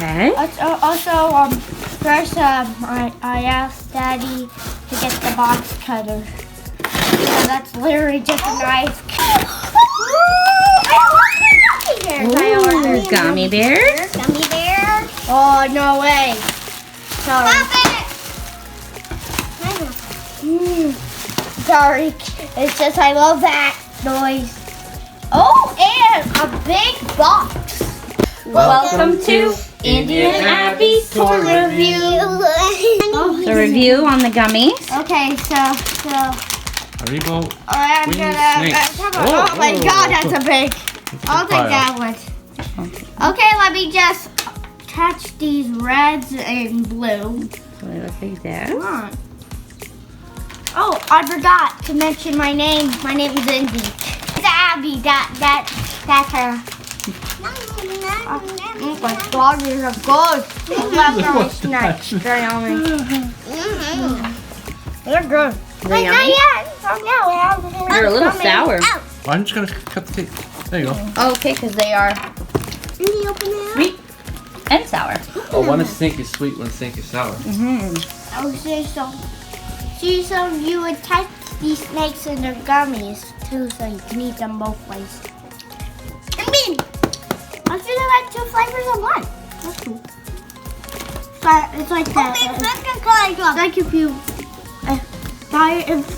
Okay. Also, first, I asked Daddy to get the box cutter. So that's literally just a knife. Ooh, gummy bears. Gummy bear. Oh, no way. Sorry. Stop it. Sorry. It's just I love that noise. Oh, and a big box. Welcome to Indy and Abby's toy review. The review on the gummies. Okay, so Haribo. I'm Winged gonna. snakes. Oh my Oh. God, that's a big. I'll take that one. Okay, let me just touch these reds and blue. So they look like that. Come on. Oh, I forgot to mention my name. My name is Indy. It's Abby. That's her. Oh my God, these are good. What's that? Very yummy. They're good. They're Not yummy? yet. Oh no, They're a little sour. Ow. I'm just gonna cut the tape. There you go. Oh, okay, because they are Indy, open it up. sweet and sour. Oh, one snake is sweet, one snake is sour. Oh, so you would touch these snakes in their gummies too, so you can eat them both ways. I mean, I feel like 2 flavors in one. That's cool. It's like that. It's like if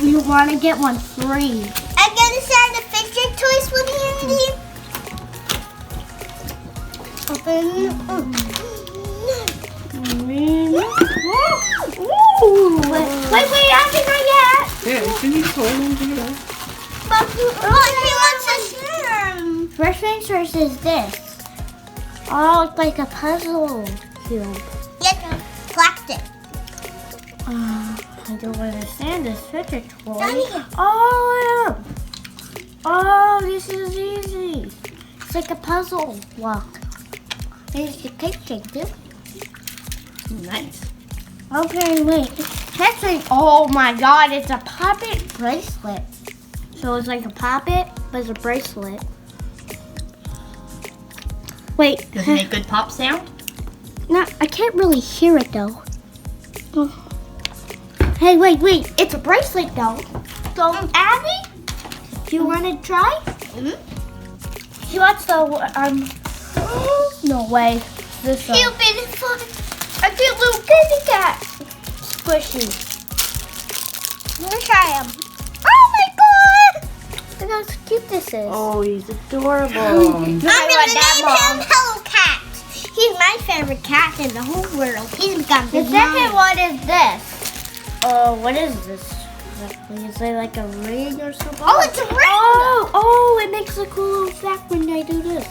you want to get one free. I'm gonna start the Fidget toys with Indy. Open. Ooh. Wait, Abby, not yet. Yeah, can you hold on to it? He wants to share. First things first is this. Oh, it's like a puzzle cube. Yes, plastic. I don't understand this Fidget toy. Daddy. Oh, this is easy. It's like a puzzle block. There's the cake too. Nice. Okay, wait. Next thing, oh my God, it's a puppet bracelet. So it's like a puppet, but it's a bracelet. Wait. Does it make good pop sound? No, I can't really hear it though. Oh. Hey, wait. It's a bracelet though. So, Abby, do you want to try? She wants the, no way. This one. I feel little kitty cat. Squishy. Let me try him. Oh my God! Look how cute this is. Oh, he's adorable. I'm gonna name him Hello Cat. He's my favorite cat in the whole world. He's become The second one is this. What is this? Is it like a ring or something? Oh, it's a ring. Oh, it makes a cool effect when I do this.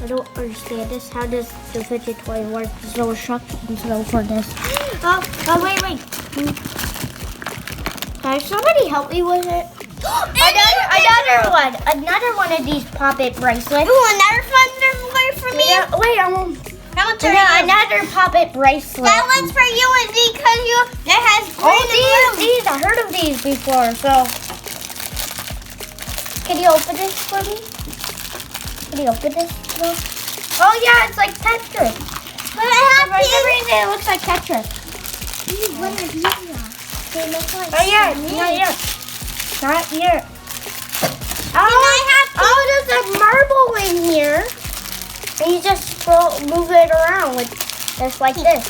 I don't understand this. How does the fidget toy work? There's no instructions though for this. Oh, wait. Can somebody help me with it? Another one of these puppet bracelets. Ooh, another fun one for me. Wait, another puppet bracelet. That one's for you and me because it has green and blue. These, I heard of these before, so. Can you open this for me? Can you open this? No? Oh yeah, it's like Tetris. But I For some reason it looks like Tetris. What are these? They look like Not yet. There's a marble in here. And you just move it around with just like this.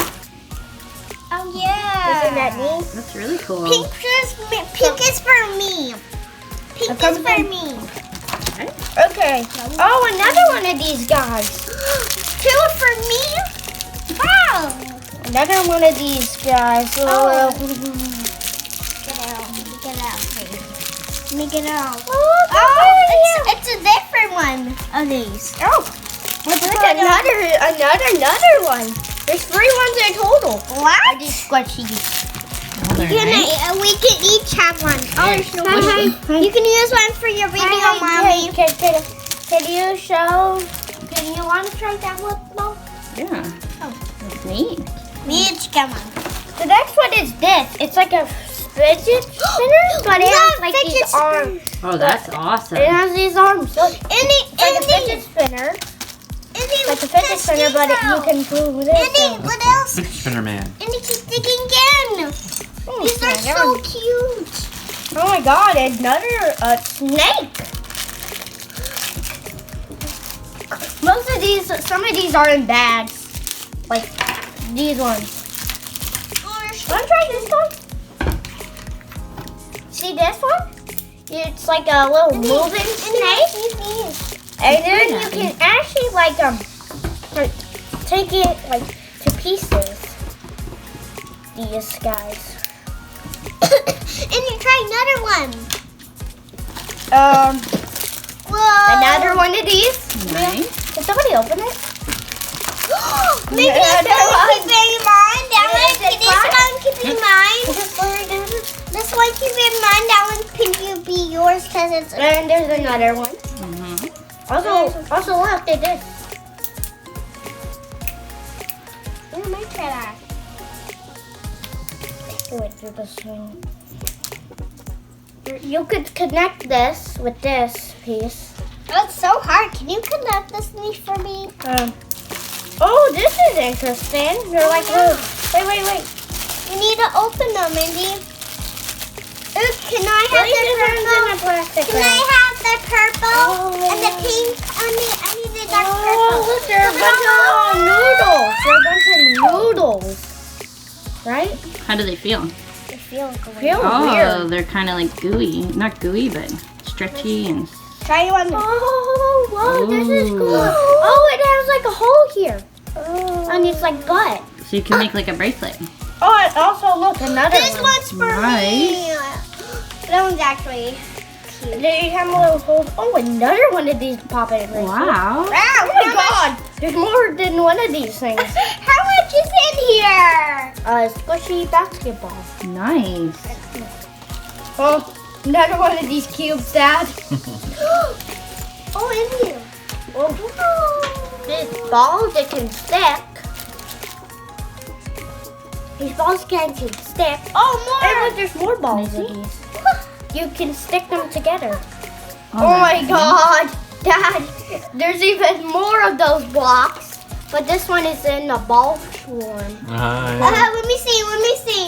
Oh yeah. Isn't that neat? That's really cool. Pink is for me. Pink is for me. Okay. Oh, another one of these guys. 2 for me. Wow. Another one of these guys. Get out, please. Let me get out. It's a different one of these. Let's look at another one. There's 3 ones in total. What? These squishies. They're nice. We can each have one. Hey. You can use one for your video, Mommy. Can you show? Can you want to try that one, Mom? Yeah. That's neat. We each get one. The next one is this. It's like a fidget spinner, but it has like these arms. Oh, that's awesome. It has these arms. So Indy, like a fidget spinner. Indy, Like a fidget spinner, but you can do this. Andy, what else? Fidget spinner man. Andy, keep digging again. These are so cute. Oh my god, another snake. Most of these, some of these are in bags. Like these ones. Wanna try this one? See this one? It's like a little moving snake. And then you can actually like take it like to pieces. These guys. And you try another one. Whoa. Another one of these. Nice. Can somebody open it? Maybe this one can be mine. That one, this one can be mine. This one can be mine. That one can be yours because it's. And there's another one. Mm-hmm. Also look, they did. Let me try that. Wait through the swing. You could connect this with this piece. Oh, it's so hard. Can you connect this for me? Oh, this is interesting. They're like, wait. You need to open them, Indy. Ooh, can I have the purple? Can I have the purple and the pink? I need the dark purple. Oh, look, they're a bunch of noodles. They're a bunch of noodles. Right? How do they feel? They feel great. Feel Oh, weird. they're kind of like gooey. Not gooey, but stretchy and. Try one. Oh, wow, this is Ooh. cool. Oh, it has like a hole here. And it's like butt. So you can make like a bracelet. Oh, and also look, another This one. one's for me. That one's actually cute. They have a little hole. Oh, another one of these popping. Wow. Wow, Oh my god, there's more than one of these things. How much is in here? Squishy basketball. Nice. Oh, another one of these cubes, Dad. Oh, in here. Oh, these balls that can stick. These balls can stick. Oh, more. And look, there's more balls Can I of these. You can stick them together. Oh, Oh my nice. god, Dad, there's even more of those blocks. But this one is in a ball form. Let me see. Let me see.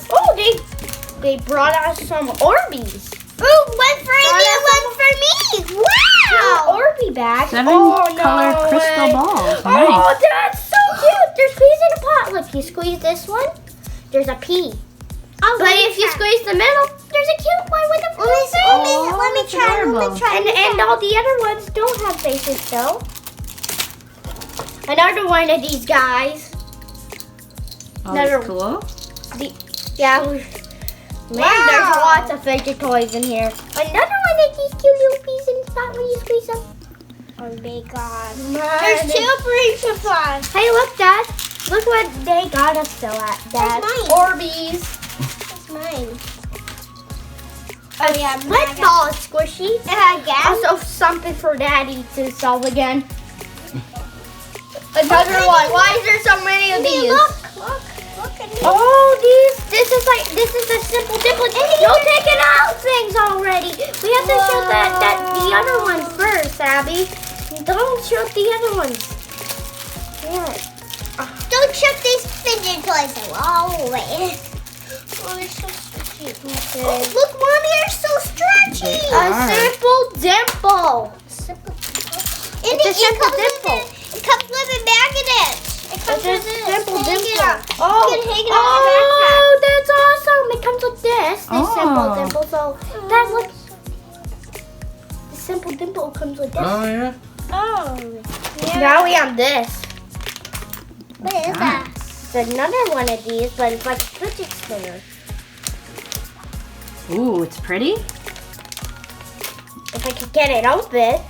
Oh, they brought us some Orbeez. Ooh, one for Indy, one for me. Wow. Orby bag. 7 Oh, no color crystal way. balls. Oh, Nice. that's so cute. There's peas in a pot. Look, you squeeze this one, there's a pea. Oh, But if you squeeze the middle, there's a cute one with a Let me see. face. Let me try. Let adorable. me try. And all the other ones don't have faces though. Another one of these guys. Oh, Another- that's cool. Yeah. Man, there's lots of fidget toys in here. Another one of these cute little peas in the spot when you squeeze them. Oh my god. Man, There's two free supplies. Hey, look, Dad. Look what they got us still at, Dad. That's mine. Orbeez. That's mine. Oh, yeah. Split ball is squishy. Again? Also, something for Daddy to solve again. Another one. Why is there so many of these? Look at me. Oh, this is the simple dimple. You're taking out things already. We have to show the other one first, Abby. Don't show the other ones. Yeah. Don't shut these fidget toys away. Oh, they're so cute. Oh, look, Mommy, they're so stretchy. A simple dimple. Indy, a simple dimple. It comes with a magnet. It comes It's a with this. simple Hang it dimple. up. You can hang it on your Oh, that's awesome. It comes with this simple Oh. dimple. So, Dad, look. The simple dimple comes with this. Oh, yeah? backpack. Oh. Yeah. Now we have this. What is that? It's another one of these, but it's like a fidget spinner. Ooh, it's pretty. If I could get it open.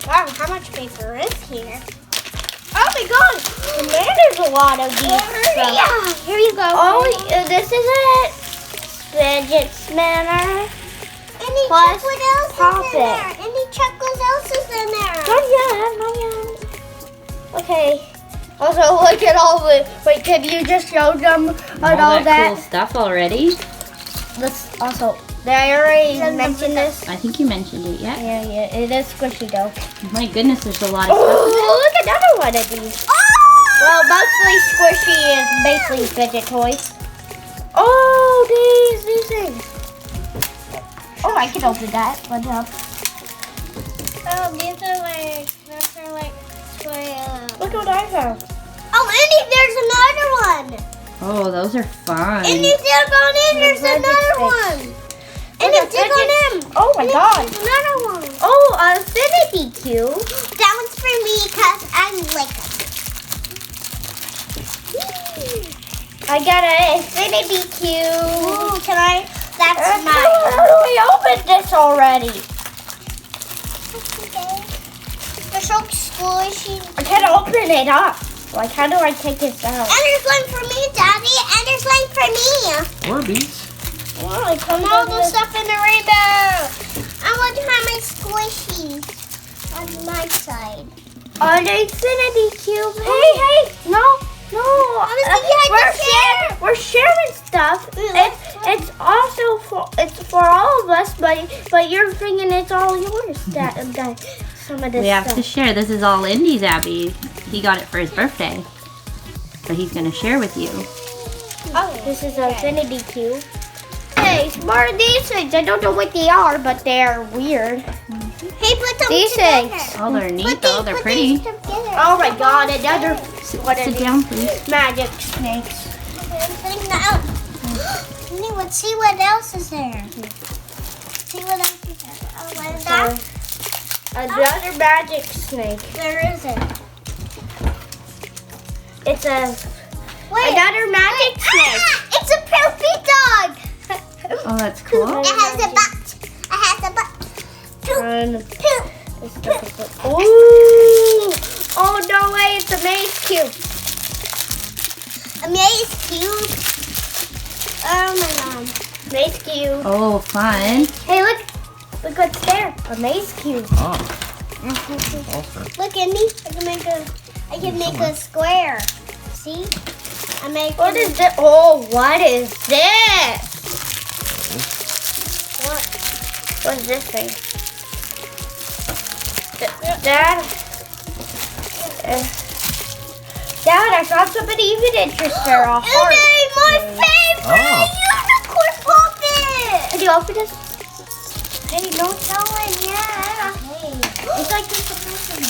Wow, how much paper is here? Oh my god! Man, there's a lot of these. Yeah, here you go. Oh, this is it. Fidget spinner. Any Plus, check what else pop is in it. there? Any check what else is in there? Not yet. Okay. Also, look at all the. Wait, can you just show them All all that that? cool stuff already. Let's also. Did I already mention this? I think you mentioned it, yeah. Yeah, it is squishy though. My goodness, there's a lot of stuff. Oh, look, another one of these. Oh! Well, mostly squishy is basically fidget toys. Oh, these things. Oh, I can open that. What's up? Oh, these are like square. Look what I found. Oh, Indy, there's another one. Oh, those are fun. Indy, still going in. There's another one. Indy, still going in. Oh my god. There's another one. Oh, Infinity Cube. That one's for me because I like it. I got an Infinity Cube. Ooh, can I? That's How mine. do we open this already? They're so squishy. I can't open it up. Like, how do I take this out? And there's one for me, Daddy. And there's one for me. Orbeez. Well, it comes And all with the this. stuff in the rainbow. I want to have my squishies on my side. An Infinity Cube. Hey, no. We're sharing stuff. It's also for all of us, but you're thinking it's all yours. That some of this We have stuff. to share. This is all Indy's, Abby. He got it for his birthday. So he's going to share with you. Oh, this is an Infinity Cube. Hey, it's more of these things. I don't know what they are, but they're weird. Hey, put them These together. things. Oh, they're neat though. They're pretty. These together. Oh my god, another one of Sit these down, please. magic snakes. Okay, I'm putting that out. Honey, let's see what else is there. See what else is there. Oh, what is that? Another magic snake. Where is it? It's Wait. another magic snake. Ah, it's a poopy dog. Oh, that's cool. It has a butt. It has a butt. Poop. And Poop. this stuff is like, ooh! Oh no way! It's a maze cube. A maze cube. Oh my god. Maze cube. Oh, fun. Hey, look! Look what's there. A maze cube. Oh, awesome. Look at me. I can make a square. See? I make. What is this? Oh, what is this? What is this thing? Dad, I found something even interesting. A heart. My favorite Oh. unicorn puppet. Can you open this? Hey, no telling yet. Hey. It's like this person.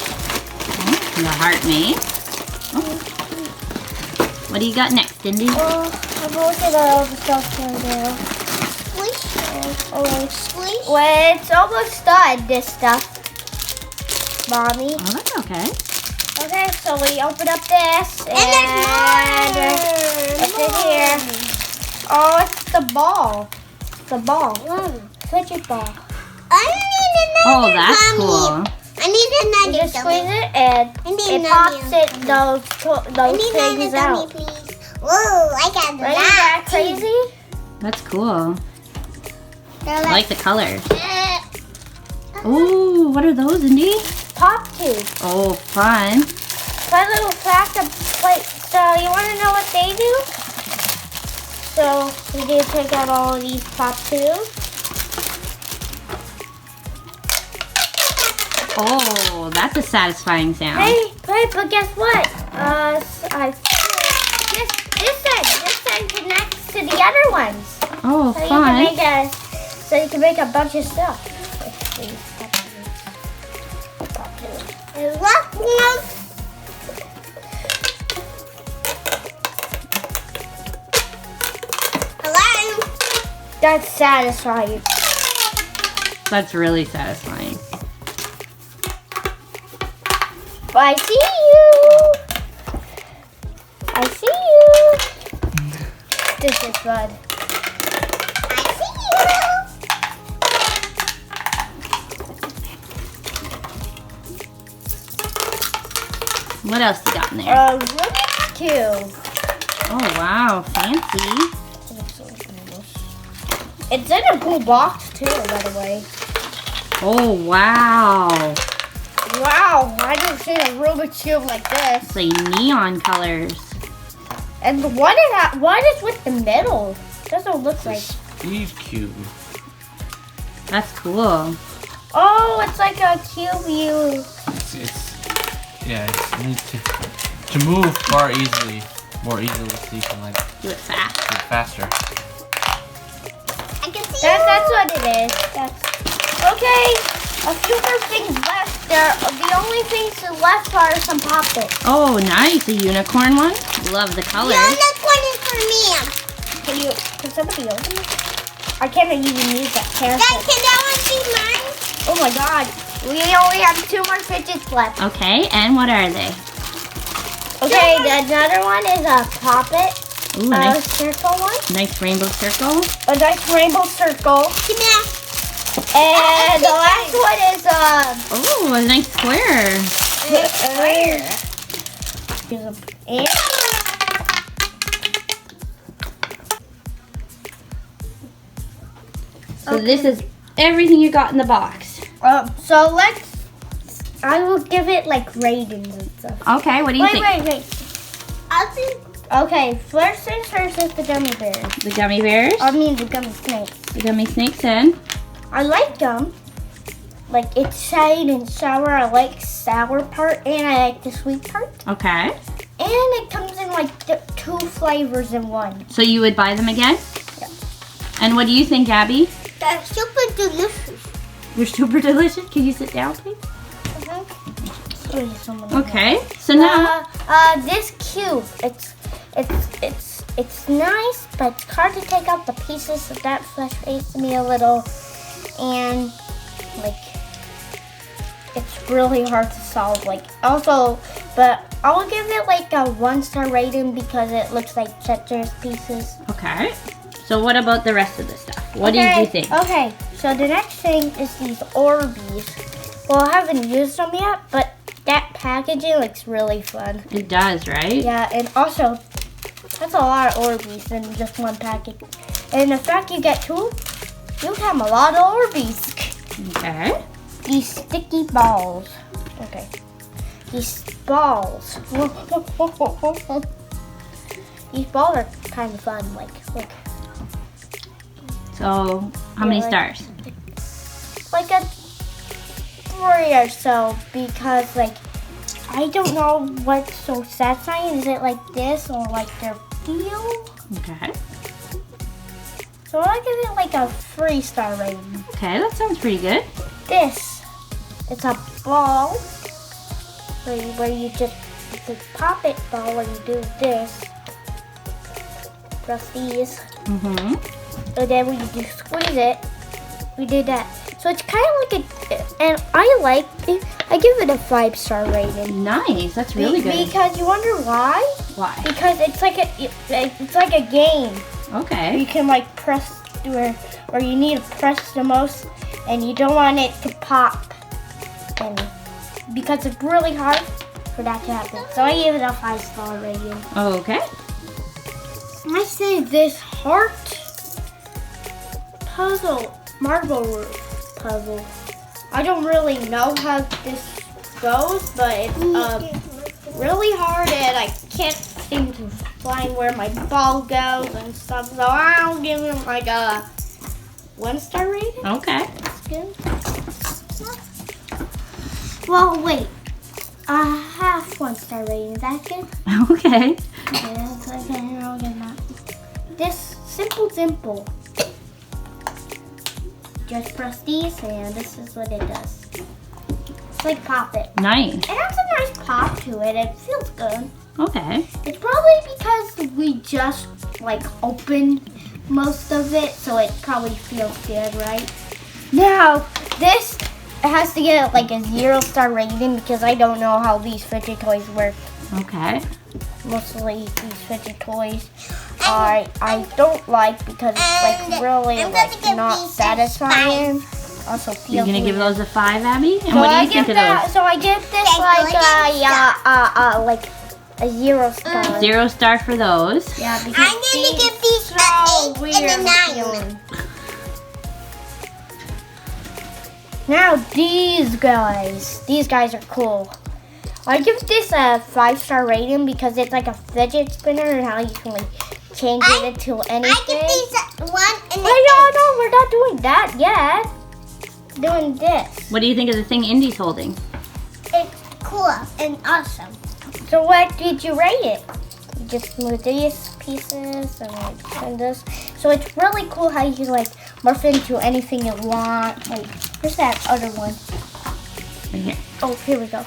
The heart maze. Oh. What do you got next, Indy? Oh, I'm looking at all the stuff right now. Squish. Well, it's almost done, this stuff. Mommy. Oh, that's okay. Okay, so we open up this. And there's What's in here? Oh, it's the ball. The ball. Fidget ball. I need another. Oh, that's Mommy. cool. I need You another just squeeze it and I need it pops another it those I need things another out. dummy, please. Whoa, I got Ready? that. That crazy? That's cool. They're I like the colors. uh, Oh, what are those, Indy? Pop tube. Oh, fun. Fun little fact of plate. So you want to know what they do? So we need to take out all of these pop tubes. Oh, that's a satisfying sound. Hey, but guess what? This end connects to the other ones. Oh, So fun. you can make a bunch of stuff. Hello. That's satisfying. That's really satisfying. I see you. I see you. This is fun. I see you. What else you got in there? Rubik's Cube. Oh, wow. Fancy. It's in a blue box too, by the way. Oh, wow. Wow, I don't see a Rubik's Cube like this. It's like neon colors. And what is with the middle? Doesn't look like. Steve Cube. That's cool. Oh, it's like a cube you. It's meant to move more easily, so you can like Do it fast. do it faster. I can see That's what it is. Okay. A few more things left. The only things left are some Pop-Its. Oh, nice. A unicorn one. Love the colors. No, this one is for me. Can somebody open it? I can't even use that camera. Dad, can that one be mine? Oh my god. We only have 2 more fidgets left. Okay, and what are they? Okay, another one is a Pop-It. Ooh, A nice, circle one. nice rainbow circle. A nice rainbow circle. Come here. And the last one is Oh, a nice square. and So this is everything you got in the box. so I will give it like ratings and stuff. Okay, what do you think? Wait. I'll think. Okay, first things first is the gummy bears. The gummy bears, I mean the gummy snakes. the gummy snakes in. I like them. Like it's sweet and sour. I like sour part and I like the sweet part. Okay. And it comes in like 2 flavors in one. So you would buy them again? Yeah. And what do you think, Abby? They're super delicious. They're super delicious. Can you sit down, please? Okay. Okay. So now, This cube, it's nice, but it's hard to take out the pieces, so that frustrates me a little. And like, it's really hard to solve. Like, also, but I'll give it like a 1-star rating because it looks like Tetris pieces. okay. So what about the rest of the stuff? What did you think? Okay, so the next thing is these Orbeez. Well, I haven't used them yet, but that packaging looks really fun. It does, right? Yeah, and also, that's a lot of Orbeez in just one package. And the fact you get 2, you have a lot of Orbeez. Okay. These sticky balls. Okay. These balls. These balls are kind of fun. Like, look. So how many like- stars? Like a 3 or so, because like I don't know what's so satisfying. Is it like this or like their feel? Okay. So I'll give it like a 3-star rating. Okay, that sounds pretty good. This, it's a ball where you just, it's a pop-it ball where you do this. Press these, Mm-hmm. and then when you do squeeze it, we did that. So it's kind of like and I like it. I give it a 5-star rating. Nice. That's really good. Because you wonder why? Why? Because it's like a game. Okay. You can like press where you need to press the most, and you don't want it to pop. And because it's really hard for that to happen. So I give it a 5-star rating. Okay. I say this heart puzzle, marble puzzle. I don't really know how this goes, but it's really hard and I can't seem to find where my ball goes and stuff. So I'll give it like a 1-star rating. Okay. That's good. Well, wait. A half 1-star rating. Is that good? Okay. Yeah, that's okay. I'll give that. This simple. Just press these and this is what it does. It's like Pop-It. Nice. It has a nice pop to it. It feels good. Okay. It's probably because we just like opened most of it, so it probably feels good, right? Now, this has to get like a 0-star rating because I don't know how these fidget toys work. Okay. Mostly these fidget toys I don't like because it's like really I'm like gonna give not these a satisfying. Also feels You're gonna give weird. those a 5, Abby? And So what do I you think give of those? So I give this like a 0-star. 0-star for those. Yeah, because I'm gonna give these so an 8 weird and a 9. feeling. Now these guys. These guys are cool. I give this a 5-star rating because it's like a fidget spinner and how you can like change it into anything. I give these a 1 and Wait, no, we're not doing that yet. Doing this. What do you think of the thing Indy's holding? it's cool and awesome. So what did you rate it? You just move these pieces and like and this. So it's really cool how you can like morph into anything you want. Like, where's that other one? Right here. Oh, here we go.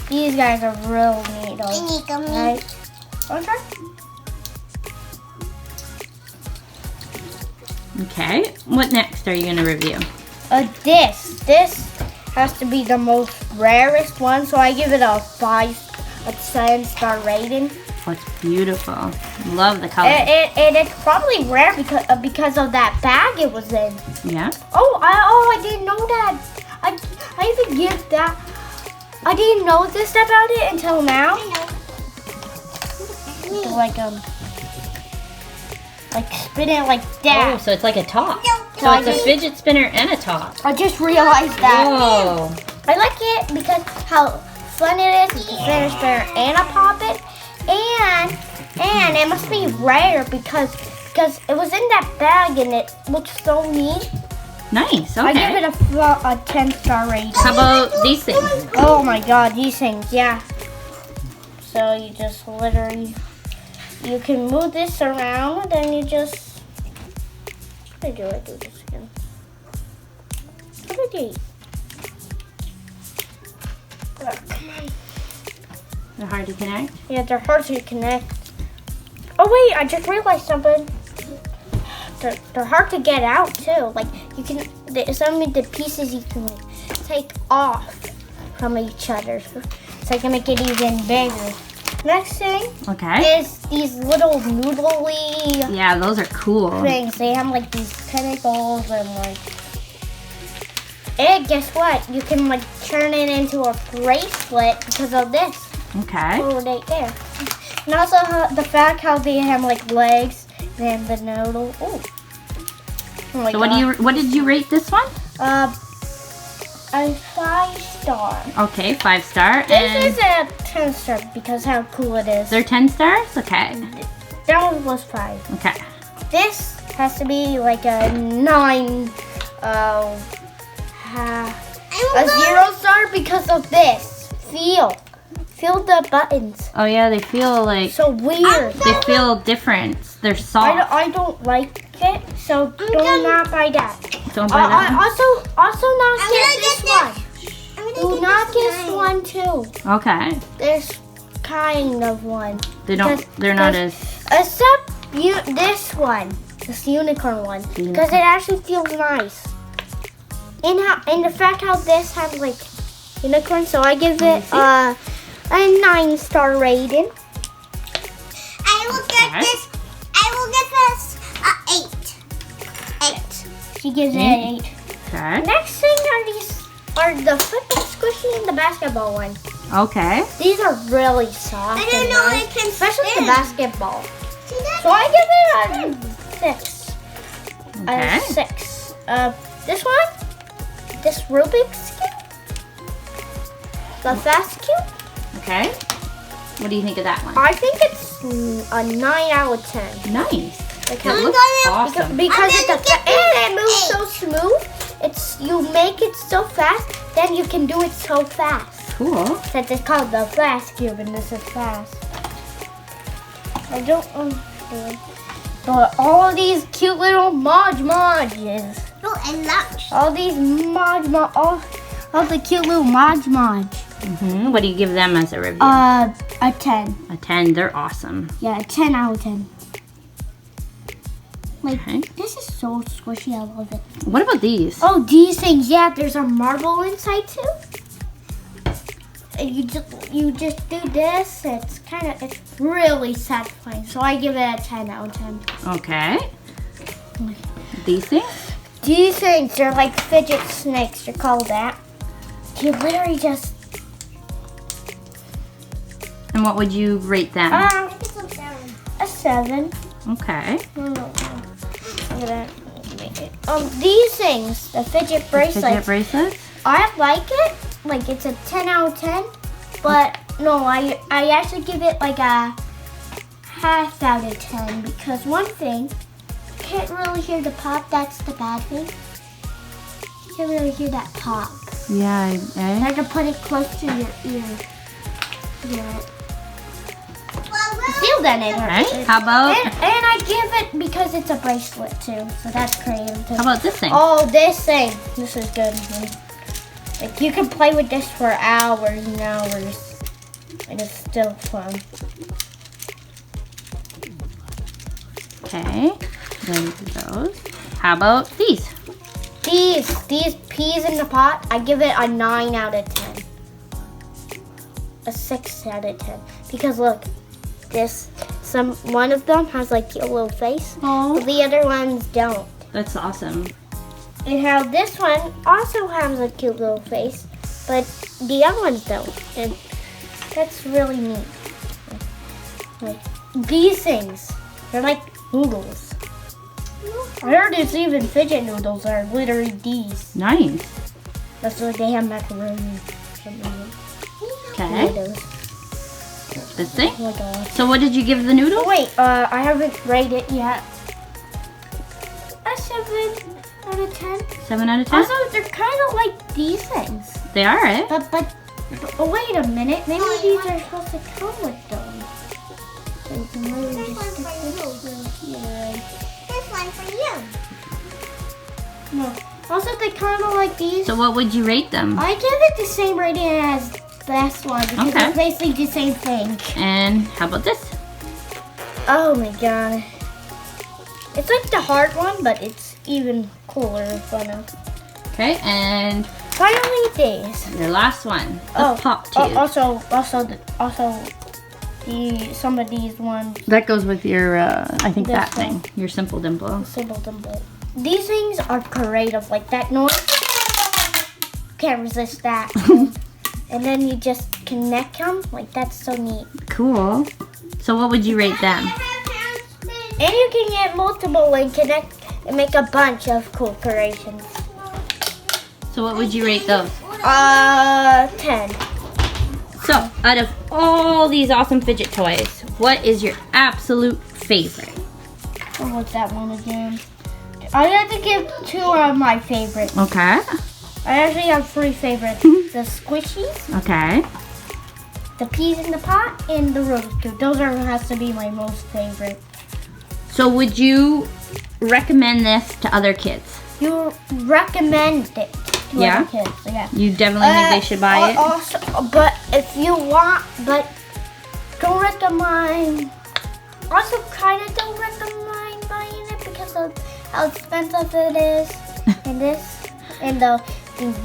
These guys are real neat. I need gummy. Right? Okay. Okay. What next are you going to review? This has to be the most rarest one, so I give it a 7-star rating. Oh, it's beautiful. Love the color. And it's probably rare because of that bag it was in. Yeah. I didn't know that. I even give that. I didn't know this about it until now. Like spin it like Oh, that. so it's like a top. So So it's a fidget spinner and a top. I just realized that. Whoa. I like it because how fun it is. You can finish spinner and a pop it, and it must be rare because it was in that bag and it looks so neat. Nice. I give Okay. it a 10-star rating. How about these things? Oh my god, these things, yeah. So you just literally, you can move this around and then you just, how do I do this again? What did I do? Oh, come on. They're hard to connect. Yeah, they're hard to connect. Oh wait, I just realized something. They're hard to get out too. Like you can, some of the pieces you can like take off from each other, so I can make it even bigger. Next thing Okay. is these little noodly Yeah, those are cool. things. They have like these tentacles and like. And guess what? You can like turn it into a bracelet because of this. Okay. Oh, right there. And also the fact how they have like legs and the noodle. Ooh. Oh my So god. what did you rate this one? A 5-star. Okay, 5-star. This And is a 10-star because how cool it is. they're 10 stars? Okay. That one was 5. Okay. This has to be like a 9. A 0-star because of this. Feel the buttons. Oh yeah, they feel like So weird. they feel different. They're soft. I don't like it, so do not buy that. Don't buy that one? Also not I'm get gonna this get one. I'm gonna Do get not this get one. one too. Okay. This kind of one. They don't. Because- They're not because- as. Except this one, this unicorn one, because it actually feels nice. And the fact how this has like unicorn, so I give it a 9-star rating. I will get Okay. this. I will get this 8. 8. She gives it an 8. Okay. Next thing are the flipping squishy and the basketball one. Okay. These are really soft. I don't and know nice, it can especially spin. the basketball. See that? So I give it a 6. Okay. A 6. This one, this Rubik's Cube, the Fast Cube. Okay. What do you think of that one? I think it's a 9 out of 10. Nice. Like It how- looks gonna- awesome. Because I'm it's gonna get and it this moves 8. so smooth. It's you make it so fast, then you can do it so fast. Cool. Since it's called the Fast Cube, and this is fast. I don't understand. But all of these cute little Modges. Oh, and large. All these all the cute little Modge. What do you give them as a review? A 10. A 10. They're awesome. Yeah, a 10 out of 10. Like, Okay. this is so squishy. I love it. What about these? Oh, these things. Yeah, there's a marble inside too. And you just do this. It's really satisfying. So I give it a 10 out of 10. Okay. These things? These things are like fidget snakes. They're called that. You literally just. And what would you rate them? A 7. Okay. I'm gonna make it. These things, the fidget bracelets. Fidget bracelets? I like it. Like it's a 10 out of 10. But no, I actually give it like a half out of 10 because one thing, you can't really hear the pop. That's the bad thing. You can't really hear that pop. Yeah, You have to put it close to your ear. Hear it. Feel that in Right? How about and I give it because it's a bracelet too, so that's creative too. how about this thing? Oh, this thing. This is good. Like you can play with this for hours and hours. And it's still fun. Okay, then those. How about these? These peas in the pot, I give it a 9 out of 10. A 6 out of 10. Because look, one of them has like a little face. Oh, But the other ones don't. that's awesome. And how this one also has a cute little face, but the other ones don't. And that's really neat. Like these things, they're like noodles. I heard it's even fidget noodles are literally these. Nice. That's why they have macaroni. For some reason. Okay, Noodles. this thing. Oh my god. So what did you give the noodle? Oh wait, I haven't rated it yet. A 7 out of 10. 7 out of 10? Also, they're kind of like these things. They are, eh? But oh, wait a minute. Maybe these are supposed to come with them. So you can literally This just one's stick for this through here. This one for you. No. Also, they kind of like these. So what would you rate them? I give it the same rating as this one because Okay. it's basically the same thing. And how about this? Oh my god. It's like the hard one, but it's even cooler and funner. Okay, and Finally, these. your last one, the pop tube. Also, some of these ones. That goes with your, I think This that one. thing, your simple dimple. Simple dimple. These things are creative, like that noise. Can't resist that. And then you just connect them, like that's so neat. Cool. So what would you rate them? And you can get multiple and connect and make a bunch of cool creations. So what would you rate those? 10. So out of all these awesome fidget toys, what is your absolute favorite? Oh, what's that one again? I have to give 2 of my favorites. Okay. I actually have 3 favorites. The squishies, Okay. the peas in the pot, and the Rubik's Cube. Those has to be my most favorite. So would you recommend this to other kids? You recommend it to Yeah? other kids, yeah. You definitely think they should buy it? Also, but if you want, but don't recommend. Also, kind of don't recommend buying it because of how expensive it is, and this, and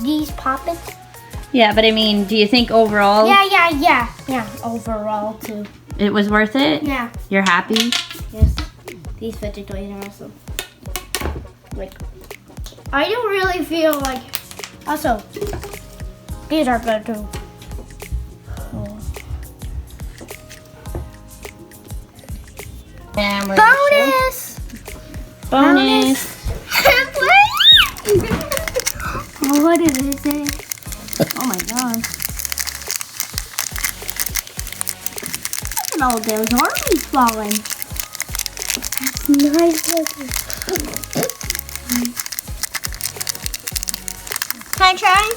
these poppets. Yeah, but I mean, do you think overall Yeah. Overall too. it was worth it? Yeah. You're happy? Yes. These fidget toys are awesome. Like, I don't really feel like. Also, these are good too. And we're Bonus! Bonus. What is it? Oh my gosh. Look at all those armies falling. That's nice looking. Can I try?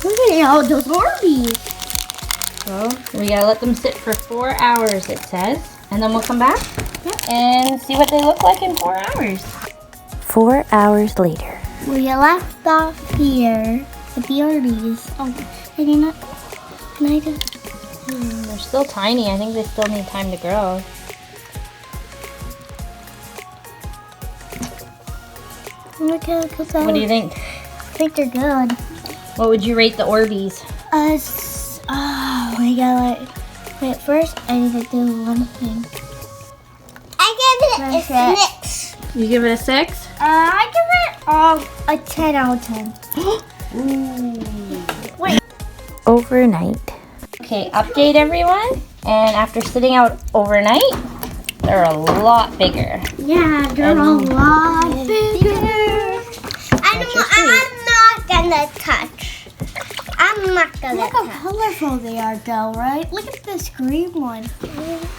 Look at all those Orbeez. So we gotta let them sit for 4 hours, it says. And then we'll come back and see what they look like in 4 hours. 4 hours later. We left off here with the Orbeez. Oh, I did not. Can I just? They're still tiny. I think they still need time to grow. Look how good that What do you think? I think they're good. What would you rate the Orbeez? Oh my god. Wait, first I need to do one thing. I give it That's a 6. You give it a 6? I give it a 10 out of 10. Wait. Overnight. Okay, update everyone. And after sitting out overnight, They're a lot bigger. Yeah, they're a lot bigger. I'm not gonna touch. I'm not gonna Look how touch. colorful they are, though, right? Look at this green one.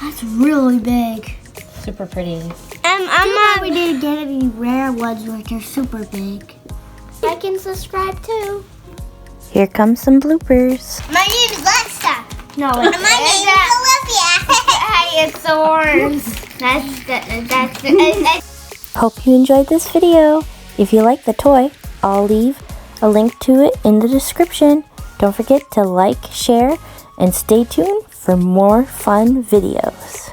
That's really big. Super pretty. I'm not. We didn't get any rare ones which are super big. Like and subscribe too. Here come some bloopers. My name is Lexa. No, My name is Olivia. Hey, it's orange. That's Hope you enjoyed this video. If you like the toy, I'll leave a link to it in the description. Don't forget to like, share, and stay tuned for more fun videos.